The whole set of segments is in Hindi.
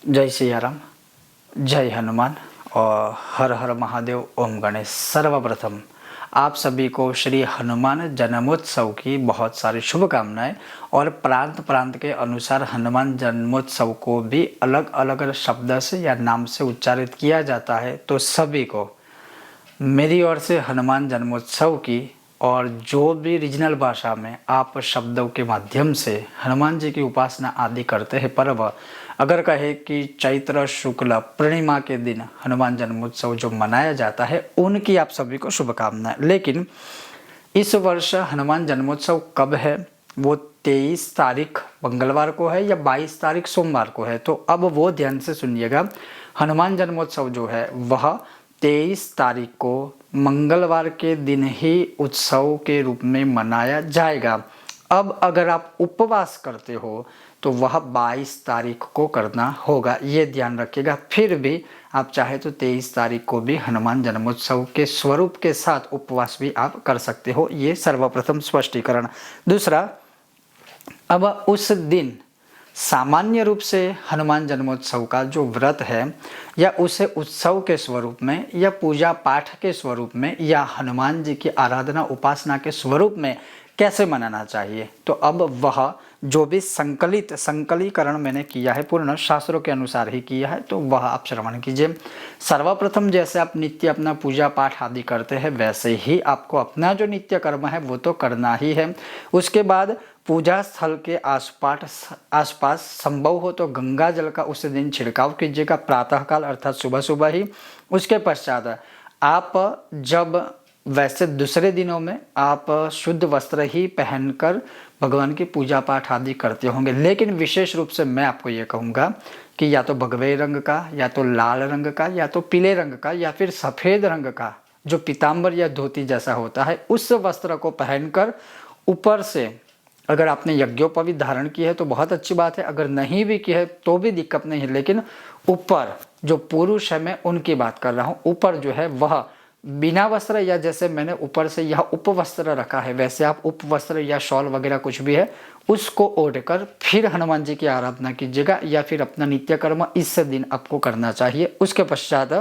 जय सिया राम, जय हनुमान और हर हर महादेव, ओम गणेश। सर्वप्रथम आप सभी को श्री हनुमान जन्मोत्सव की बहुत सारी शुभकामनाएं। और प्रांत प्रांत के अनुसार हनुमान जन्मोत्सव को भी अलग अलग शब्द से या नाम से उच्चारित किया जाता है। तो सभी को मेरी ओर से हनुमान जन्मोत्सव की, और जो भी रीजनल भाषा में आप शब्दों के माध्यम से हनुमान जी की उपासना आदि करते हैं पर्व, अगर कहे कि चैत्र शुक्ल पूर्णिमा के दिन हनुमान जन्मोत्सव जो मनाया जाता है, उनकी आप सभी को शुभकामनाएं। लेकिन इस वर्ष हनुमान जन्मोत्सव कब है? वो 23 तारीख मंगलवार को है या 22 तारीख सोमवार को है। तो अब वो ध्यान से सुनिएगा। हनुमान जन्मोत्सव जो है वह 23 तारीख को मंगलवार के दिन ही उत्सव के रूप में मनाया जाएगा। अब अगर आप उपवास करते हो तो वह 22 तारीख को करना होगा, ये ध्यान रखिएगा। फिर भी आप चाहे तो 23 तारीख को भी हनुमान जन्मोत्सव के स्वरूप के साथ उपवास भी आप कर सकते हो, ये सर्वप्रथम स्पष्टीकरण। दूसरा, अब उस दिन सामान्य रूप से हनुमान जन्मोत्सव का जो व्रत है, या उसे उत्सव के स्वरूप में या पूजा पाठ के स्वरूप में या हनुमान जी की आराधना उपासना के स्वरूप में कैसे मनाना चाहिए, तो अब वह जो भी संकलीकरण मैंने किया है पूर्ण शास्त्रों के अनुसार ही किया है, तो वह आप श्रवण कीजिए। सर्वप्रथम जैसे आप नित्य अपना पूजा पाठ आदि करते हैं, वैसे ही आपको अपना जो नित्य कर्म है वो तो करना ही है। उसके बाद पूजा स्थल के आसपास संभव हो तो गंगा जल का उस दिन छिड़काव कीजिएगा, प्रातःकाल अर्थात सुबह सुबह ही। उसके पश्चात आप जब वैसे दूसरे दिनों में आप शुद्ध वस्त्र ही पहनकर भगवान की पूजा पाठ आदि करते होंगे, लेकिन विशेष रूप से मैं आपको ये कहूँगा कि या तो भगवे रंग का, या तो लाल रंग का, या तो पीले रंग का, या फिर सफ़ेद रंग का जो पीताम्बर या धोती जैसा होता है, उस वस्त्र को पहनकर ऊपर से, अगर आपने यज्ञोपवीत धारण की है तो बहुत अच्छी बात है, अगर नहीं भी की है तो भी दिक्कत नहीं है। लेकिन ऊपर जो पुरुष है, मैं उनकी बात कर रहा हूँ, ऊपर जो है वह बिना वस्त्र, या जैसे मैंने ऊपर से यह उपवस्त्र रखा है वैसे आप उपवस्त्र या शॉल वगैरह कुछ भी है उसको ओढ़कर फिर हनुमान जी की आराधना कीजिएगा, या फिर अपना नित्य कर्म इस दिन आपको करना चाहिए। उसके पश्चात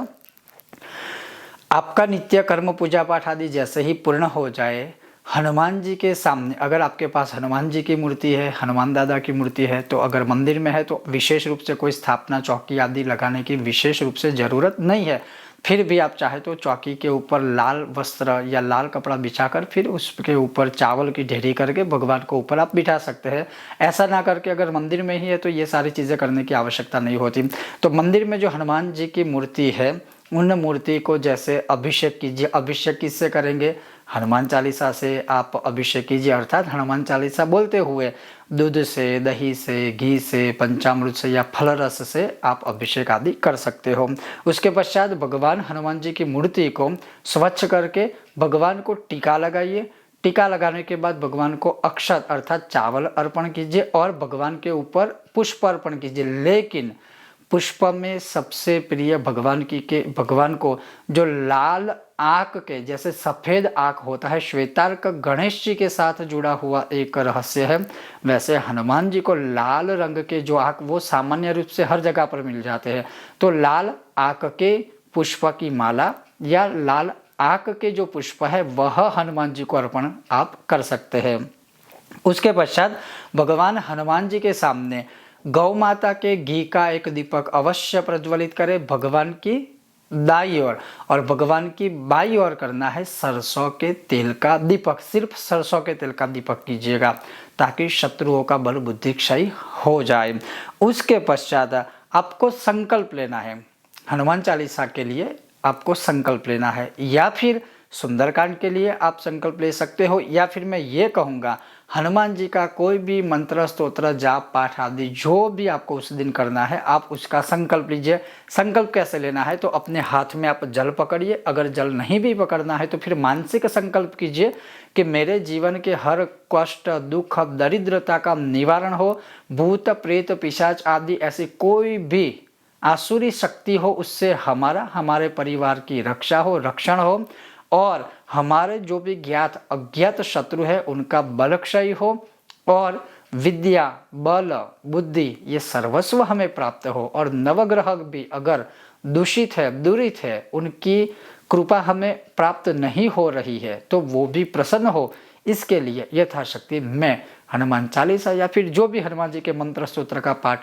आपका नित्य कर्म पूजा पाठ आदि जैसे ही पूर्ण हो जाए, हनुमान जी के सामने, अगर आपके पास हनुमान जी की मूर्ति है, हनुमान दादा की मूर्ति है, तो अगर मंदिर में है तो विशेष रूप से कोई स्थापना चौकी आदि लगाने की विशेष रूप से ज़रूरत नहीं है। फिर भी आप चाहे तो चौकी के ऊपर लाल वस्त्र या लाल कपड़ा बिछाकर फिर उसके ऊपर चावल की ढेरी करके भगवान को ऊपर आप बिठा सकते हैं। ऐसा ना करके अगर मंदिर में ही है तो ये सारी चीज़ें करने की आवश्यकता नहीं होती। तो मंदिर में जो हनुमान जी की मूर्ति है, उन मूर्ति को जैसे अभिषेक कीजिए। अभिषेक किससे करेंगे? हनुमान चालीसा से आप अभिषेक कीजिए, अर्थात हनुमान चालीसा बोलते हुए दूध से, दही से, घी से, पंचामृत से या फल रस से आप अभिषेक आदि कर सकते हो। उसके पश्चात भगवान हनुमान जी की मूर्ति को स्वच्छ करके भगवान को टीका लगाइए। टीका लगाने के बाद भगवान को अक्षत अर्थात चावल अर्पण कीजिए और भगवान के ऊपर पुष्प अर्पण कीजिए। लेकिन पुष्प में सबसे प्रिय भगवान को जो लाल आंख के, जैसे सफ़ेद आंख होता है, श्वेतार्क गणेश जी के साथ जुड़ा हुआ एक रहस्य है, वैसे हनुमान जी को लाल रंग के जो आंख, वो सामान्य रूप से हर जगह पर मिल जाते हैं। तो लाल आंख के पुष्प की माला या लाल आंख के जो पुष्प है वह हनुमान जी को अर्पण आप कर सकते हैं। उसके पश्चात भगवान हनुमान जी के सामने गौ माता के घी का एक दीपक अवश्य प्रज्वलित करें भगवान की दाई ओर, और भगवान की बाई ओर करना है सरसों के तेल का दीपक। सिर्फ सरसों के तेल का दीपक कीजिएगा ताकि शत्रुओं का बल बुद्धि क्षय हो जाए। उसके पश्चात आपको संकल्प लेना है, हनुमान चालीसा के लिए आपको संकल्प लेना है, या फिर सुंदरकांड के लिए आप संकल्प ले सकते हो, या फिर मैं ये कहूँगा हनुमान जी का कोई भी मंत्र, स्तोत्र, जाप पाठ आदि जो भी आपको उस दिन करना है आप उसका संकल्प लीजिए। संकल्प कैसे लेना है? तो अपने हाथ में आप जल पकड़िए, अगर जल नहीं भी पकड़ना है तो फिर मानसिक संकल्प कीजिए कि मेरे जीवन के हर कष्ट, दुख, दरिद्रता का निवारण हो, भूत प्रेत पिशाच आदि ऐसी कोई भी आसुरी शक्ति हो उससे हमारे परिवार की रक्षा हो, रक्षण हो, और हमारे जो भी ज्ञात अज्ञात शत्रु है उनका बल क्षय हो, और विद्या, बल, बुद्धि ये सर्वस्व हमें प्राप्त हो और नवग्रह भी अगर दूषित है, दुरित है, उनकी कृपा हमें प्राप्त नहीं हो रही है तो वो भी प्रसन्न हो, इसके लिए यथाशक्ति मैं हनुमान चालीसा या फिर जो भी हनुमान जी के मंत्र स्तोत्र का पाठ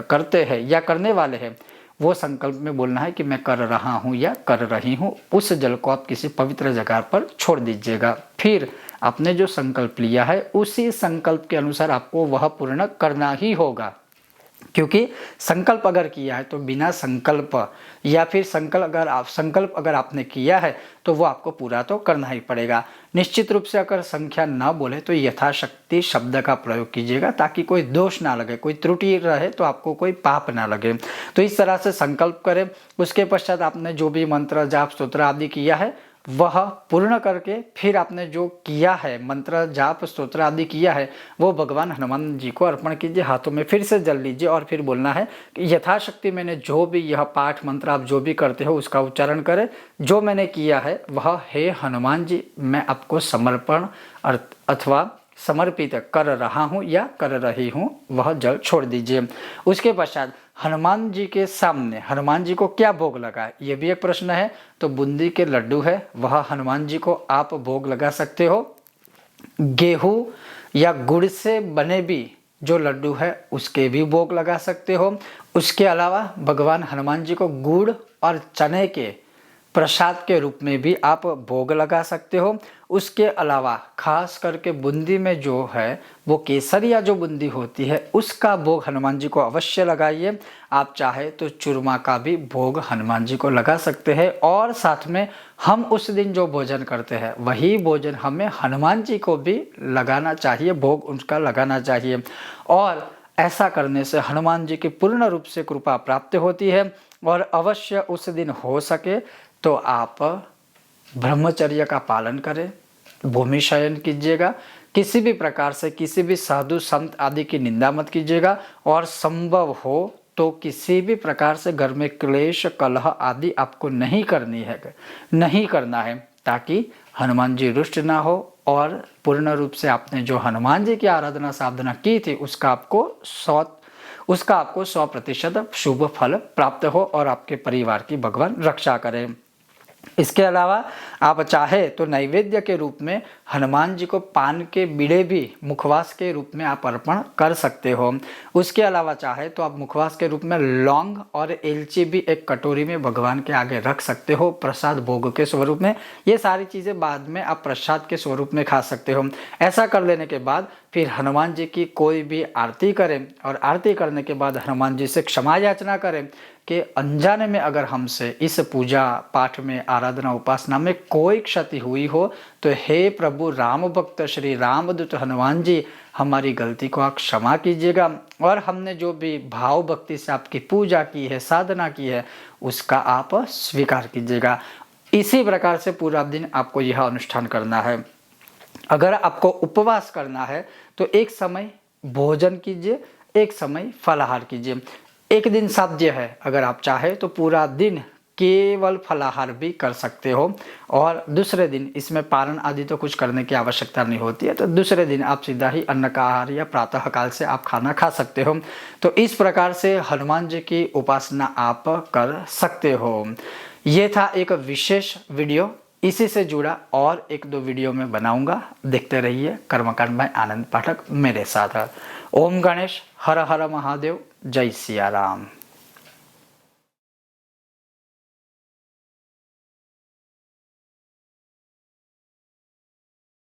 करते हैं या करने वाले हैं, वो संकल्प में बोलना है कि मैं कर रहा हूँ या कर रही हूँ। उस जल को आप किसी पवित्र जगह पर छोड़ दीजिएगा। फिर आपने जो संकल्प लिया है उसी संकल्प के अनुसार आपको वह पूर्ण करना ही होगा, क्योंकि संकल्प अगर किया है तो बिना संकल्प या फिर संकल्प अगर आपने किया है तो वो आपको पूरा तो करना ही पड़ेगा। निश्चित रूप से अगर संख्या ना बोले तो यथाशक्ति शब्द का प्रयोग कीजिएगा ताकि कोई दोष ना लगे, कोई त्रुटि रहे तो आपको कोई पाप ना लगे। तो इस तरह से संकल्प करें। उसके पश्चात आपने जो भी मंत्र जाप स्तोत्र आदि किया है वह पूर्ण करके फिर आपने जो किया है मंत्र जाप स्तोत्र आदि किया है वो भगवान हनुमान जी को अर्पण कीजिए। हाथों में फिर से जल लीजिए और फिर बोलना है कि यथाशक्ति मैंने जो भी यह पाठ मंत्र आप जो भी करते हो उसका उच्चारण करें। जो मैंने किया है वह हे हनुमान जी मैं आपको समर्पण अथवा समर्पित कर रहा हूँ या कर रही हूँ, वह जल छोड़ दीजिए। उसके पश्चात हनुमान जी के सामने हनुमान जी को क्या भोग लगा, ये भी एक प्रश्न है। तो बूंदी के लड्डू है वह हनुमान जी को आप भोग लगा सकते हो। गेहूं या गुड़ से बने भी जो लड्डू है उसके भी भोग लगा सकते हो। उसके अलावा भगवान हनुमान जी को गुड़ और चने के प्रसाद के रूप में भी आप भोग लगा सकते हो। उसके अलावा खास करके बूंदी में जो है वो केसरिया जो बूंदी होती है उसका भोग हनुमान जी को अवश्य लगाइए। आप चाहे तो चूरमा का भी भोग हनुमान जी को लगा सकते हैं और साथ में हम उस दिन जो भोजन करते हैं वही भोजन हमें हनुमान जी को भी लगाना चाहिए, भोग उनका लगाना चाहिए। और ऐसा करने से हनुमान जी की पूर्ण रूप से कृपा प्राप्त होती है। और अवश्य उस दिन हो सके तो आप ब्रह्मचर्य का पालन करें, भूमि शयन कीजिएगा, किसी भी प्रकार से किसी भी साधु संत आदि की निंदा मत कीजिएगा और संभव हो तो किसी भी प्रकार से घर में क्लेश कलह आदि आपको नहीं करना है ताकि हनुमान जी रुष्ट ना हो और पूर्ण रूप से आपने जो हनुमान जी की आराधना साधना की थी उसका आपको 100% शुभ फल प्राप्त हो और आपके परिवार की भगवान रक्षा करें। इसके अलावा आप चाहे तो नैवेद्य के रूप में हनुमान जी को पान के बीड़े भी मुखवास के रूप में आप अर्पण कर सकते हो। उसके अलावा चाहे तो आप मुखवास के रूप में लौंग और इलायची भी एक कटोरी में भगवान के आगे रख सकते हो प्रसाद भोग के स्वरूप में। ये सारी चीज़ें बाद में आप प्रसाद के स्वरूप में खा सकते हो। ऐसा कर लेने के बाद फिर हनुमान जी की कोई भी आरती करें और आरती करने के बाद हनुमान जी से क्षमा याचना करें कि अनजाने में अगर हमसे इस पूजा पाठ में आराधना उपासना में कोई क्षति हुई हो तो हे प्रभु राम भक्त श्री रामदूत हनुमान जी हमारी गलती को आप क्षमा कीजिएगा और हमने जो भी भाव भक्ति से आपकी पूजा की है साधना की है उसका आप स्वीकार कीजिएगा। इसी प्रकार से पूरा दिन आपको यह अनुष्ठान करना है। अगर आपको उपवास करना है तो एक समय भोजन कीजिए, एक समय फलाहार कीजिए। एक दिन साध्य है, अगर आप चाहे तो पूरा दिन केवल फलाहार भी कर सकते हो और दूसरे दिन इसमें पारण आदि तो कुछ करने की आवश्यकता नहीं होती है, तो दूसरे दिन आप सीधा ही अन्न का आहार या प्रातः काल से आप खाना खा सकते हो। तो इस प्रकार से हनुमान जी की उपासना आप कर सकते हो। ये था एक विशेष वीडियो। इसी से जुड़ा और एक दो वीडियो में बनाऊंगा, देखते रहिए। कर्मकांड में आनंद पाठक मेरे साथ। ओम गणेश, हर हर महादेव, जय सिया राम।